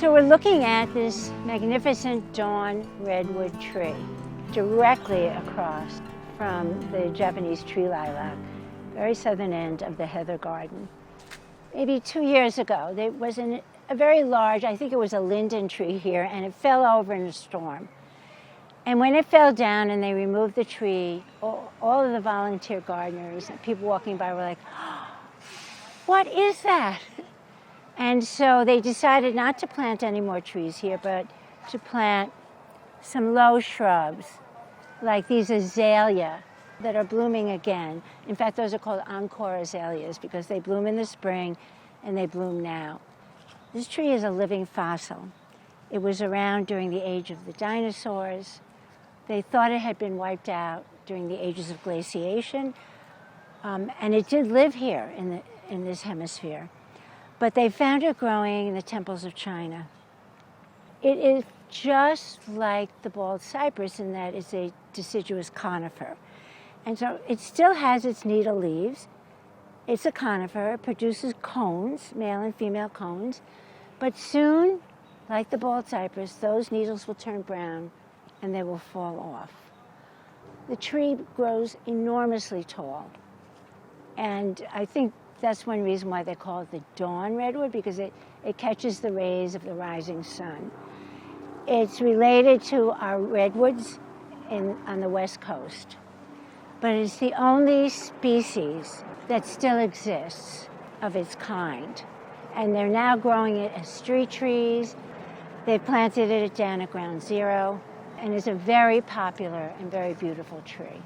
So we're looking at this magnificent dawn redwood tree directly across from the Japanese tree lilac, very southern end of the heather garden. Maybe 2 years ago, there was a very large, I think it was a linden tree here, and it fell over in a storm. And when it fell down and they removed the tree, all of the volunteer gardeners and people walking by were like, oh, what is that? And so they decided not to plant any more trees here, but to plant some low shrubs, like these azalea that are blooming again. In fact, those are called Encore Azaleas because they bloom in the spring and they bloom now. This tree is a living fossil. It was around during the age of the dinosaurs. They thought it had been wiped out during the ages of glaciation, and it did live here in this hemisphere. But they found it growing in the temples of China. It is just like the bald cypress in that it's a deciduous conifer. And so it still has its needle leaves. It's a conifer, it produces cones, male and female cones. But soon, like the bald cypress, those needles will turn brown and they will fall off. The tree grows enormously tall. And I think that's one reason why they call it the dawn redwood, because it catches the rays of the rising sun. It's related to our redwoods on the West Coast. But it's the only species that still exists of its kind. And they're now growing it as street trees. They planted it down at ground zero, and it's a very popular and very beautiful tree.